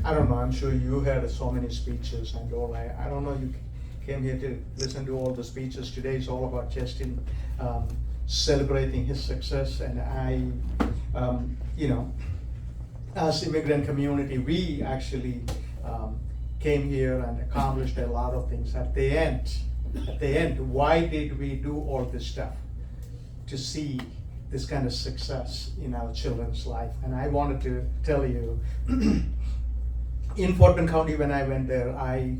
I don't know, I'm sure you heard so many speeches and all. I don't know, you came here to listen to all the speeches. Today is all about Justin celebrating his success. And as immigrant community, we actually came here and accomplished a lot of things. At the end, why did we do all this stuff? To see this kind of success in our children's life. And I wanted to tell you, in Fort Bend County, when I went there, I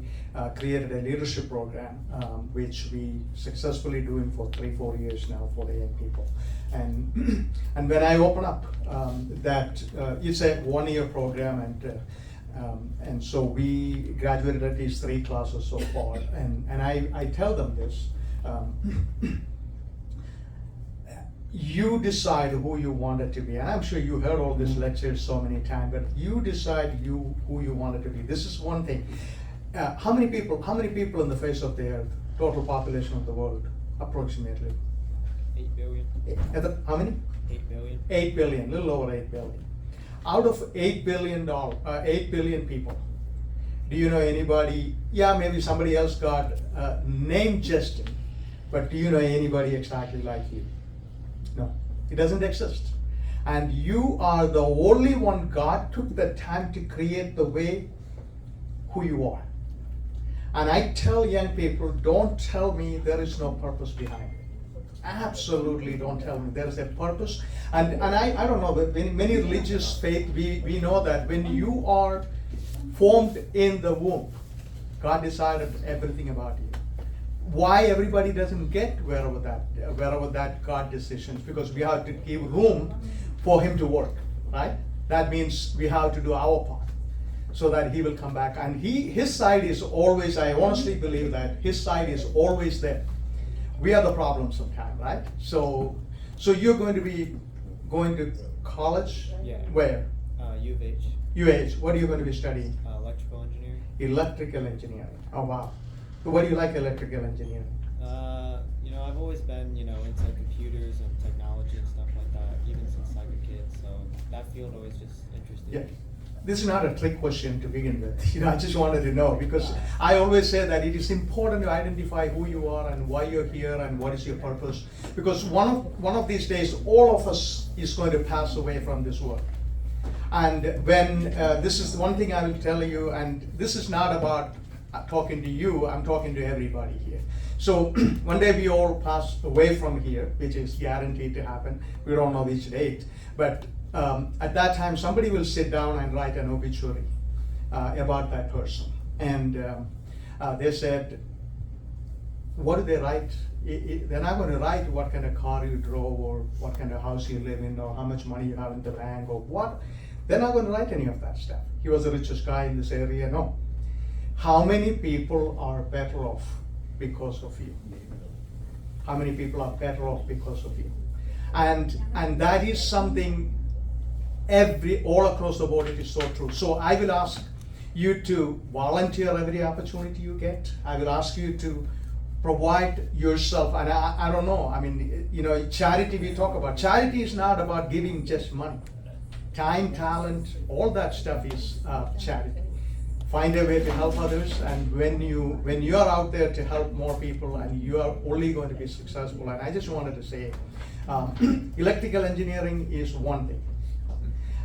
created a leadership program, which we successfully doing for 3-4 years now for the young people. And and when I open up it's a 1-year program, and so we graduated at least 3 classes so far. And I tell them this. You decide who you want it to be, and I'm sure you heard all these lectures so many times, but you decide who you want it to be. This is one thing. How many people in the face of the earth, total population of the world, approximately? 8 billion. How many? 8 billion. 8 billion, little over 8 billion. Out of 8 billion people, do you know anybody? Yeah, maybe somebody else got named Justin, but do you know anybody exactly like you? No, it doesn't exist. And you are the only one God took the time to create the way who you are. And I tell young people, don't tell me there is no purpose behind it. Absolutely don't tell me there is a purpose. And I don't know, but in many religious faith, we know that when you are formed in the womb, God decided everything about you. Why everybody doesn't get wherever that God decisions, because we have to give room for Him to work, right? That means we have to do our part so that He will come back. And His side is always, I honestly believe that His side is always there. We are the problem sometimes, right? So you're going to be going to college? Yeah. Where? U of H. UH. What are you going to be studying? Electrical engineering. Electrical engineering. Oh wow. So what do you like electrical engineering? I've always been, into computers and technology and stuff like that, even since I was a kid. So that field always just interested Yeah. me. This is not a trick question to begin with. I just wanted to know, because I always say that it is important to identify who you are and why you're here and what is your purpose. Because one of these days, all of us is going to pass away from this world. And when this is the one thing I will tell you, and this is not about talking to you, I'm talking to everybody here. So one day we all pass away from here, which is guaranteed to happen. We don't know which date, but at that time somebody will sit down and write an obituary about that person. And they said, what do they write? They're not going to write what kind of car you drove or what kind of house you live in or how much money you have in the bank or what. They're not going to write any of that stuff. He was the richest guy in this area. No. How many people are better off because of you? How many people are better off because of you? And that is something all across the board, it is so true. So I will ask you to volunteer every opportunity you get. I will ask you to provide yourself, and I don't know, charity we talk about. Charity is not about giving just money. Time, talent, all that stuff is charity. Find a way to help others, and when you are out there to help more people, and you are only going to be successful. And I just wanted to say, electrical engineering is one thing,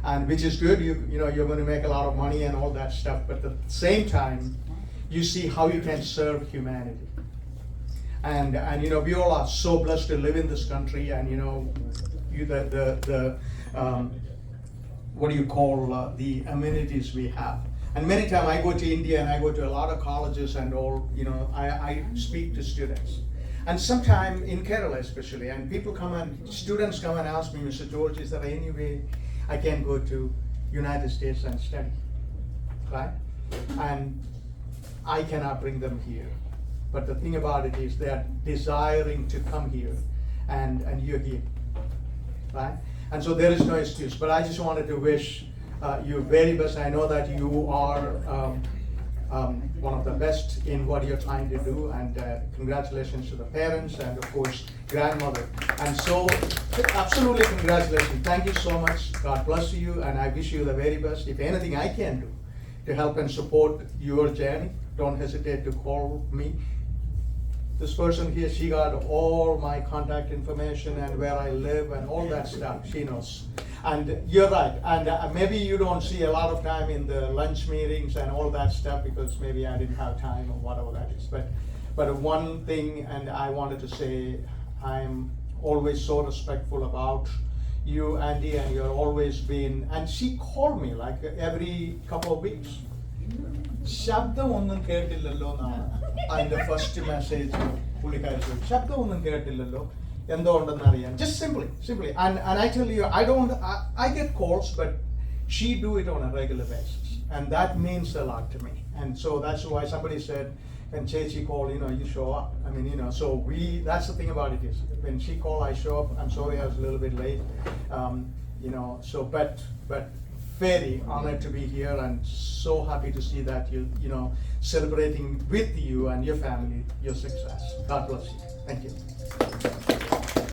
and which is good. You're going to make a lot of money and all that stuff, but at the same time, you see how you can serve humanity. And we all are so blessed to live in this country, and what do you call the amenities we have. And many times I go to India and I go to a lot of colleges and all, I speak to students. And sometimes in Kerala especially, and students come and ask me, Mr. George, is there any way I can go to United States and study, right? And I cannot bring them here. But the thing about it is they're desiring to come here, and you're here, right? And so there is no excuse. But I just wanted to wish you very best. I know that you are one of the best in what you're trying to do, and congratulations to the parents and of course grandmother. And so absolutely congratulations. Thank you so much. God bless you, and I wish you the very best. If anything I can do to help and support your journey, don't hesitate to call me. This person here, she got all my contact information and where I live and all that stuff, she knows. And you're right, and maybe you don't see a lot of time in the lunch meetings and all that stuff because maybe I didn't have time or whatever that is. But one thing, and I wanted to say, I'm always so respectful about you, Andy, and you're always been, and she called me like every couple of weeks. ശബ്ദം ഒന്നും കേട്ടില്ലല്ലോ എന്നാണ് അതിന്റെ first message പുള്ളിക്കാരി ചോദിച്ചു. ശബ്ദം ഒന്നും കേട്ടില്ലല്ലോ, എന്തോ ഉണ്ടെന്ന് അറിയാൻ. Just simply. And I tell you, I get calls, but she do it on a regular basis. And that means a lot to me. And so that's why somebody said, when Chechi called, you show up. I mean, so that's the thing about it is, when she called, I show up. I'm sorry I was a little bit late. So, but very honored to be here and so happy to see that celebrating with you and your family, your success. God bless you. Thank you.